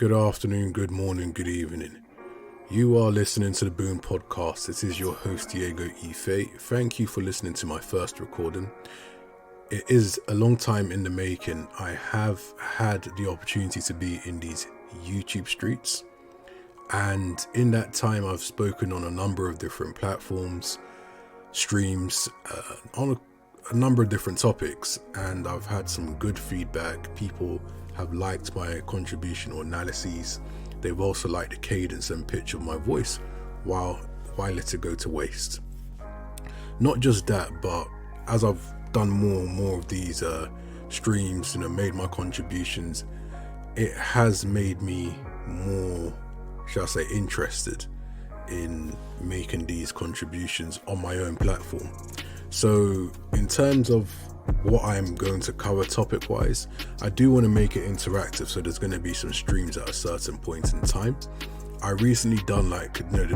Good afternoon, good morning, good evening. You are listening to the Boon Podcast. This is your host, Diego Ife. Thank you for listening to my first recording. It is a long time in the making. I have had the opportunity to be in these YouTube streets. And in that time, I've spoken on a number of different platforms, streams, on a number of different topics. And I've had some good feedback. People have liked my contribution or analyses. They've also liked the cadence and pitch of my voice. Why let it go to waste? Not just that, but as I've done more and more of these streams, made my contributions, it has made me more, shall I say, interested in making these contributions on my own platform. So in terms of what I'm going to cover topic wise, I do want to make it interactive, so there's going to be some streams at a certain point in time. I recently done the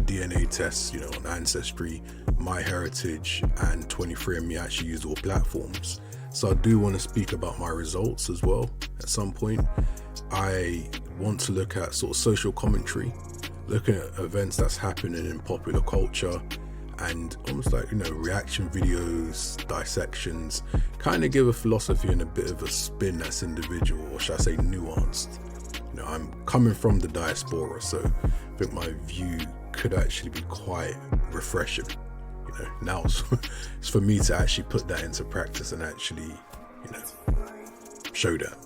DNA tests, on Ancestry, MyHeritage and 23andMe. actually use all platforms, so I do want to speak about my results as well at some point. I want to look at sort of social commentary, looking at events that's happening in popular culture, and almost reaction videos, dissections, kind of give a philosophy and a bit of a spin that's individual, or should I say nuanced. I'm coming from the Diaspora, so I think my view could actually be quite refreshing. Now it's for me to actually put that into practice and actually, show that.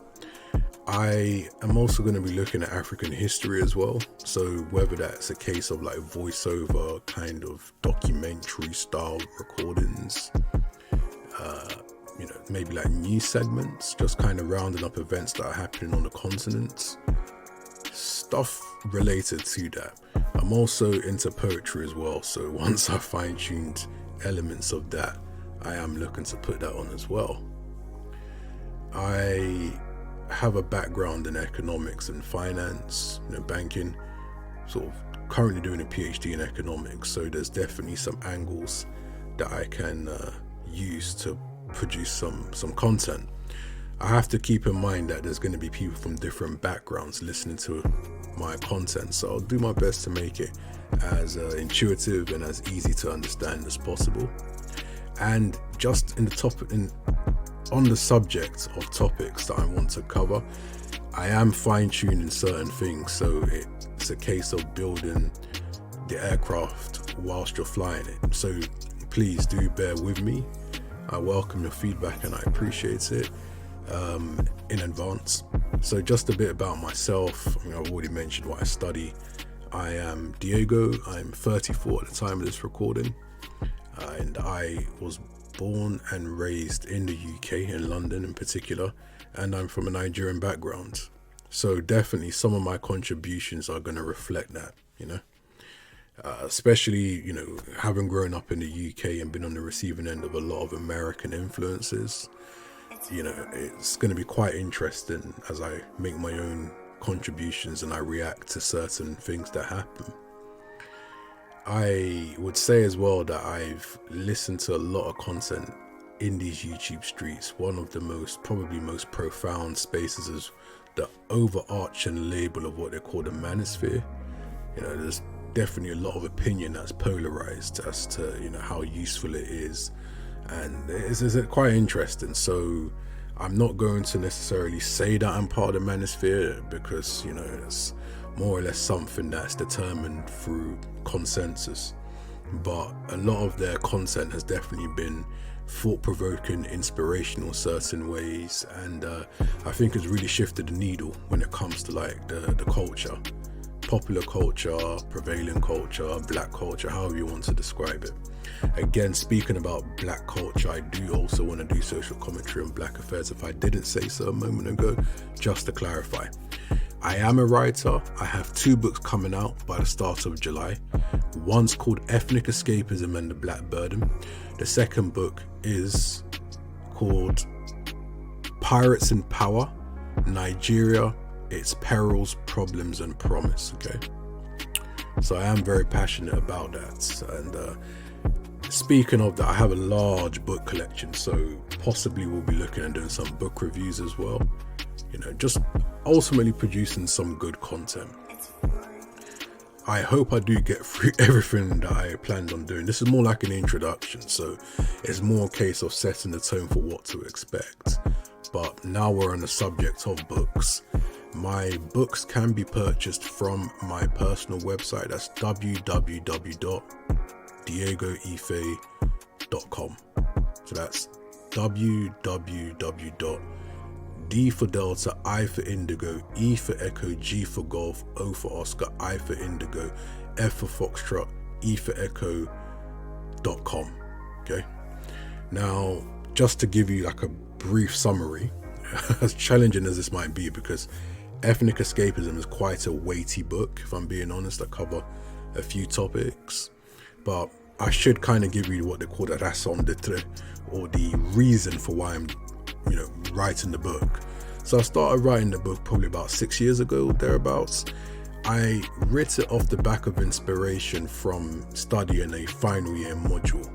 I am also going to be looking at African history as well. So whether that's a case of voiceover kind of documentary style recordings, maybe news segments, just kind of rounding up events that are happening on the continents, stuff related to that. I'm also into poetry as well. So once I fine-tuned elements of that, I am looking to put that on as well. I have a background in economics and finance, banking, sort of currently doing a PhD in economics, so there's definitely some angles that I can use to produce some content. I have to keep in mind that there's going to be people from different backgrounds listening to my content, so I'll do my best to make it as intuitive and as easy to understand as possible. And just on the subject of topics that I want to cover, I am fine-tuning certain things, so it's a case of building the aircraft whilst you're flying it. So please do bear with me. I welcome your feedback and I appreciate it in advance. So just a bit about myself. I've already mentioned what I study. I am Diego. I'm 34 at the time of this recording, and I was born and raised in the UK, in London in particular, and I'm from a Nigerian background. So definitely some of my contributions are going to reflect that, especially, having grown up in the UK and been on the receiving end of a lot of American influences. It's going to be quite interesting as I make my own contributions and I react to certain things that happen. I would say as well that I've listened to a lot of content in these YouTube streets. One of the most profound spaces is the overarching label of what they call the manosphere. There's definitely a lot of opinion that's polarized as to, how useful it is. And it's quite interesting. So I'm not going to necessarily say that I'm part of the manosphere because, it's more or less something that's determined through consensus. But a lot of their content has definitely been thought-provoking, inspirational certain ways, and I think it's really shifted the needle when it comes to the culture, popular culture, prevailing culture, black culture, however you want to describe it. Again, speaking about black culture, I do also want to do social commentary on black affairs, if I didn't say so a moment ago, just to clarify. I am a writer. I have 2 books coming out by the start of July. One's called Ethnic Escapism and the Black Burden. The second book is called Pirates in Power, Nigeria, Its Perils, Problems and Promise. Okay, so I am very passionate about that. And speaking of that, I have a large book collection, so possibly we'll be looking at doing some book reviews as well. just ultimately producing some good content. I hope I do get through everything that I planned on doing. This is more like an introduction, so it's more a case of setting the tone for what to expect. But now we're on the subject of books. My books can be purchased from my personal website. That's www.diegoife.com. So that's www.D for Delta, I for Indigo, E for Echo, G for Golf, O for Oscar, I for Indigo, F for Foxtrot, E for Echo.com. Okay. Now, just to give you like a brief summary, as challenging as this might be, because Ethnic Escapism is quite a weighty book, if I'm being honest. I cover a few topics, but I should kind of give you what they call the raison d'etre, or the reason for why I'm writing the book. So I started writing the book probably about 6 years ago, thereabouts. I wrote it off the back of inspiration from studying a final year module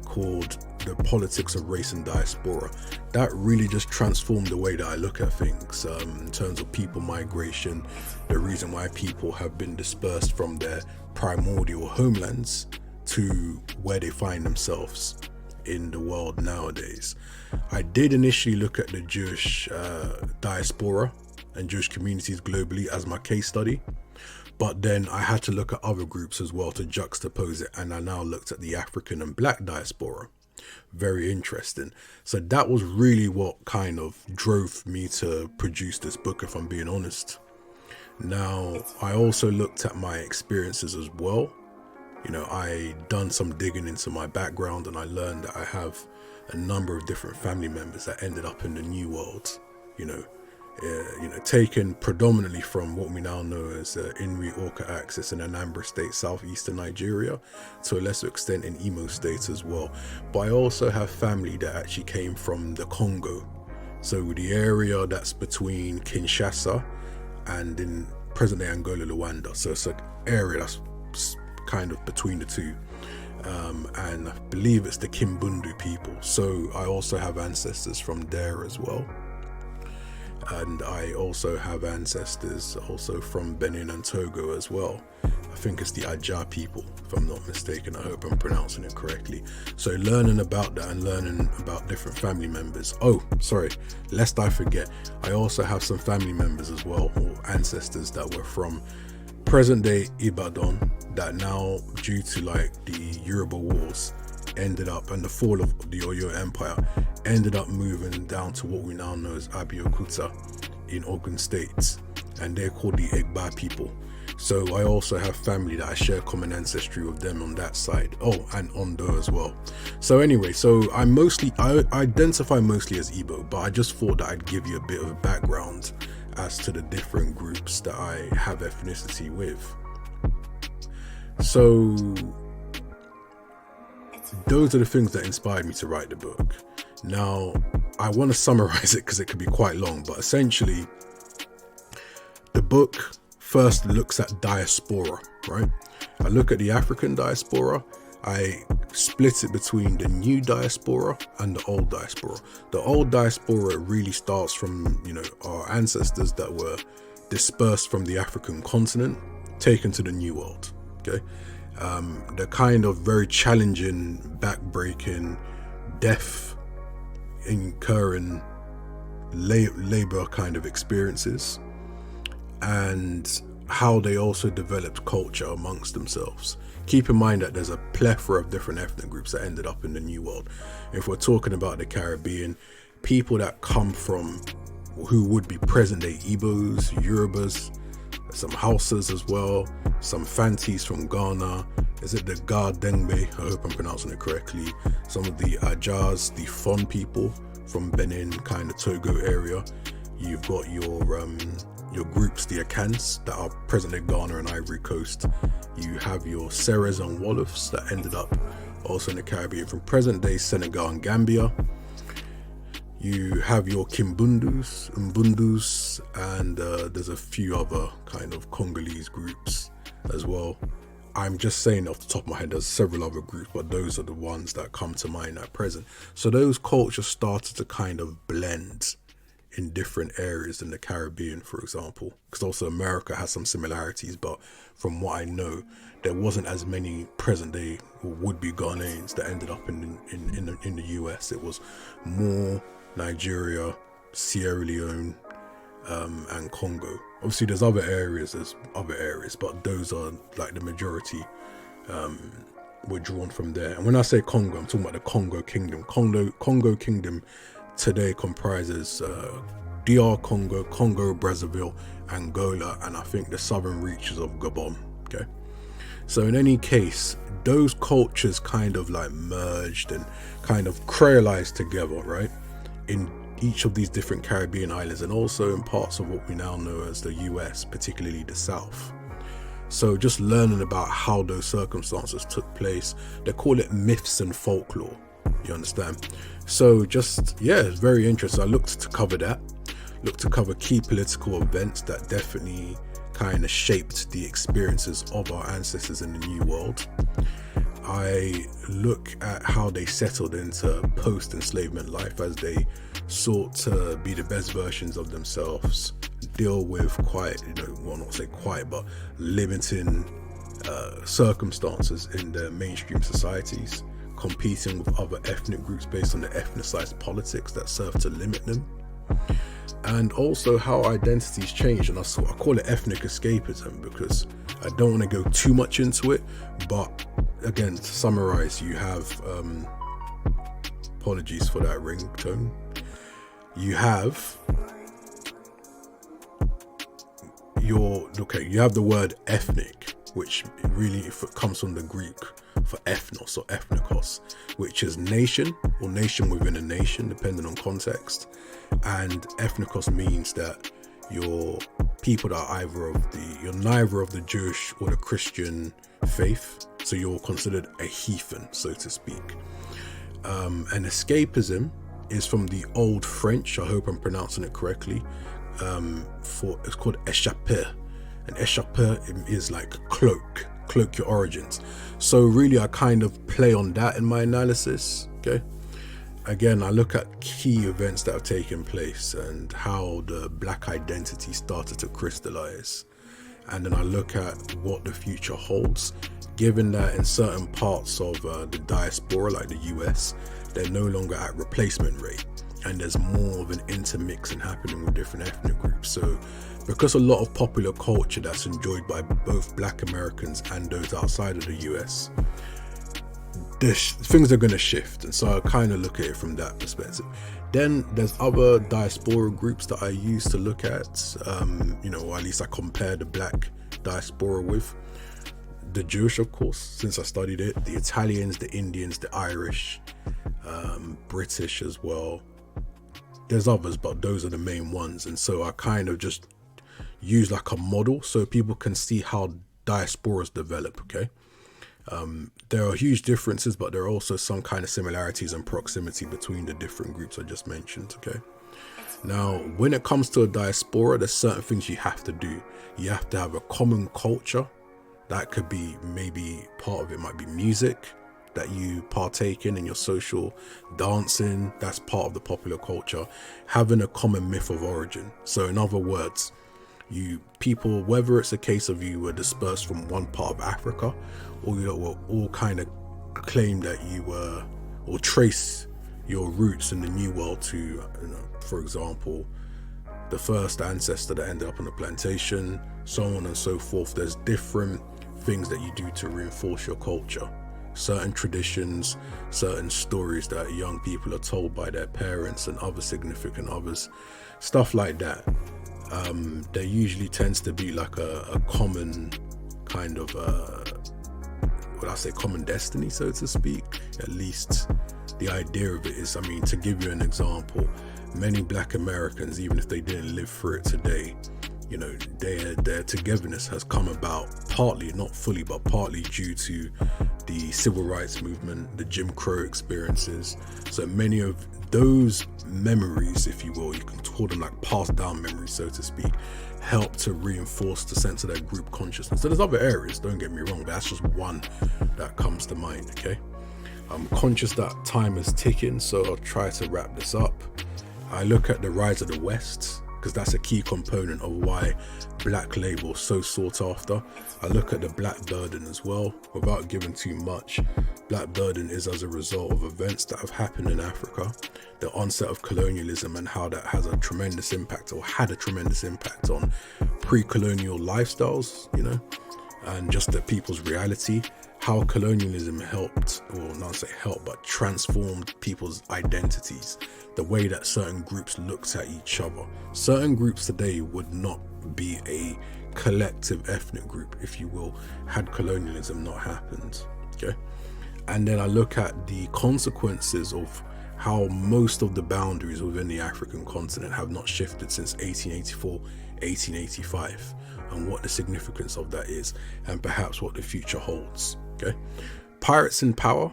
called The Politics of Race and Diaspora. That really just transformed the way that I look at things, in terms of people migration, the reason why people have been dispersed from their primordial homelands to where they find themselves in the world nowadays. I did initially look at the Jewish diaspora and Jewish communities globally as my case study, but then I had to look at other groups as well to juxtapose it, and I now looked at the African and Black diaspora. Very interesting. So that was really what kind of drove me to produce this book, if I'm being honest. Now, I also looked at my experiences as well. I done some digging into my background, and I learned that I have a number of different family members that ended up in the New World, taken predominantly from what we now know as the Inri Orca axis in Anambra State, southeastern Nigeria, to a lesser extent in Imo State as well. But I also have family that actually came from the Congo, so the area that's between Kinshasa and in present-day Angola, Luanda. So it's an area that's kind of between the two, and I believe it's the Kimbundu people. So I also have ancestors from there as well, and I also have ancestors also from Benin and Togo as well. I think it's the Aja people, if I'm not mistaken. I hope I'm pronouncing it correctly. So learning about that and learning about different family members. Oh, sorry, lest I forget, I also have some family members as well, or ancestors that were from present day Ibadan, that now, due to like the Yoruba wars, ended up, and the fall of the Oyo Empire, ended up moving down to what we now know as Abeokuta in Ogun State, and they're called the Egba people. So I also have family that I share common ancestry with them on that side. Oh, and Ondo as well. So anyway, so I identify mostly as Igbo, but I just thought that I'd give you a bit of a background as to the different groups that I have ethnicity with. So those are the things that inspired me to write the book. Now, I want to summarize it because it could be quite long, but essentially the book first looks at diaspora, right? I look at the African diaspora. I split it between the new diaspora and the old diaspora. The old diaspora really starts from, our ancestors that were dispersed from the African continent, taken to the New World. Okay, the kind of very challenging, back-breaking, death incurring labor kind of experiences, and how they also developed culture amongst themselves. Keep in mind that there's a plethora of different ethnic groups that ended up in the New World. If we're talking about the Caribbean, people that come from who would be present-day Igbos, Yorubas, some Hausas as well, some Fantis from Ghana. Is it the Gardengbe? I hope I'm pronouncing it correctly. Some of the Ajas, the Fon people from Benin, kind of Togo area. You've got your groups, the Akans, that are present in Ghana and Ivory Coast. You have your Seres and Wolofs that ended up also in the Caribbean from present-day Senegal and Gambia. You have your Kimbundus, Mbundus, and there's a few other kind of Congolese groups as well. I'm just saying off the top of my head, there's several other groups, but those are the ones that come to mind at present. So those cultures started to kind of blend in different areas in the Caribbean, for example, because also America has some similarities, but from what I know, there wasn't as many present day or would-be Ghanaians that ended up in the US. It was more Nigeria, Sierra Leone, and Congo. Obviously there's other areas, but those are like the majority were drawn from there. And when I say Congo, I'm talking about the Congo Kingdom. Congo Kingdom today comprises DR Congo, Congo Brazzaville, Angola, and I think the southern reaches of Gabon. Okay, so in any case, those cultures kind of like merged and kind of creolized together, right, in each of these different Caribbean islands, and also in parts of what we now know as the US, particularly the South. So just learning about how those circumstances took place, they call it myths and folklore, you understand? So just, yeah, it's very interesting. I looked to cover key political events that definitely kind of shaped the experiences of our ancestors in the New World. I look at how they settled into post-enslavement life as they sought to be the best versions of themselves, deal with but limiting circumstances in their mainstream societies, competing with other ethnic groups based on the ethnicized politics that serve to limit them, and also how identities change. And I call it ethnic escapism because I don't want to go too much into it, but again, to summarize, you have apologies for that ringtone. You have you have the word ethnic, which really comes from the Greek for ethnos or ethnikos, which is nation or nation within a nation, depending on context. And ethnikos means that you're people that are you're neither of the Jewish or the Christian faith, so you're considered a heathen, so to speak. And escapism is from the Old French, I hope I'm pronouncing it correctly, it's called échapper, and échapper is like cloak your origins. So really I kind of play on that in my analysis. Okay, again, I look at key events that have taken place and how the black identity started to crystallize, and then I look at what the future holds, given that in certain parts of the diaspora, like the US, they're no longer at replacement rate, and there's more of an intermixing happening with different ethnic groups. So because a lot of popular culture that's enjoyed by both black Americans and those outside of the US, things are going to shift, and so I kind of look at it from that perspective. Then there's other diaspora groups that I use to look at, or at least I compare the black diaspora with. The Jewish, of course, since I studied it, the Italians, the Indians, the Irish, British as well. There's others, but those are the main ones. And so I kind of just use like a model so people can see how diasporas develop, okay? There are huge differences, but there are also some kind of similarities and proximity between the different groups I just mentioned, okay? Now, when it comes to a diaspora, there's certain things you have to do. You have to have a common culture. That could be, maybe part of it might be music that you partake in your social, dancing, that's part of the popular culture. Having a common myth of origin. So in other words, people, whether it's a case of you were dispersed from one part of Africa, or you will all kind of claim that you were, or trace your roots in the New World to, for example, the first ancestor that ended up on a plantation, so on and so forth. There's different things that you do to reinforce your culture. Certain traditions, certain stories that young people are told by their parents and other significant others, stuff like that. There usually tends to be like a common kind of, common destiny, so to speak. At least the idea of it is, to give you an example, many black Americans, even if they didn't live through it today, their togetherness has come about partly, not fully, but partly due to the civil rights movement, the Jim Crow experiences. So many of those memories, if you will, you can call them like passed down memories, so to speak, help to reinforce the sense of that group consciousness. So there's other areas, don't get me wrong, but that's just one that comes to mind, okay? I'm conscious that time is ticking, so I'll try to wrap this up. I look at the rise of the West, because that's a key component of why black label is so sought after. I look at the black burden as well. Without giving too much, black burden is as a result of events that have happened in Africa, the onset of colonialism, and how that has a tremendous impact, or had a tremendous impact, on pre-colonial lifestyles, you know, and just the people's reality. How colonialism helped, or not say helped, but transformed people's identities, the way that certain groups looked at each other. Certain groups today would not be a collective ethnic group, if you will, had colonialism not happened. Okay. And then I look at the consequences of how most of the boundaries within the African continent have not shifted since 1884, 1885, and what the significance of that is, and perhaps what the future holds. Okay. Pirates in Power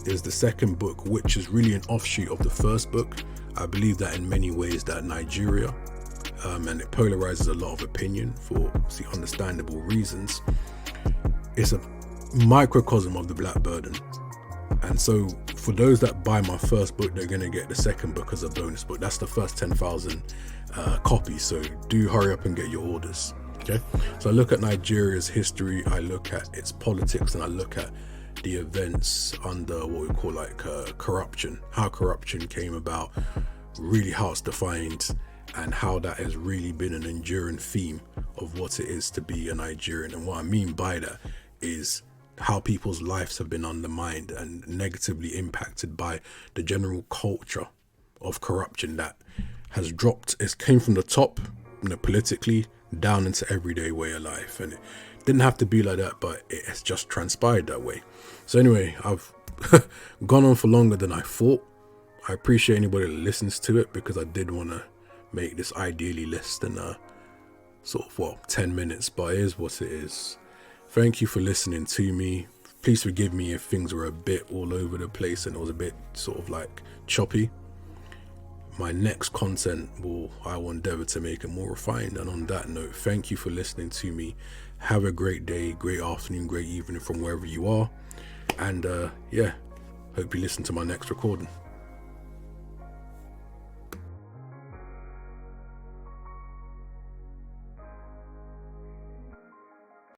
is the second book, which is really an offshoot of the first book. I believe that in many ways that Nigeria, and it polarizes a lot of opinion for understandable reasons, it's a microcosm of the black burden. And so for those that buy my first book, they're going to get the second book as a bonus book. That's the first 10,000 copies, so do hurry up and get your orders. Okay, so I look at Nigeria's history, I look at its politics, and I look at the events under what we call corruption, how corruption came about, really how it's defined, and how that has really been an enduring theme of what it is to be a Nigerian. And what I mean by that is how people's lives have been undermined and negatively impacted by the general culture of corruption that has dropped. It came from the top, politically, down into everyday way of life, and it didn't have to be like that, but it has just transpired that way. So anyway, I've gone on for longer than I thought. I appreciate anybody that listens to it, because I did want to make this ideally less than 10 minutes, but it is what it is. Thank you for listening to me. Please forgive me if things were a bit all over the place and it was a bit choppy. My next content I will endeavor to make it more refined. And on that note, thank you for listening to me. Have a great day, great afternoon, great evening from wherever you are. And hope you listen to my next recording.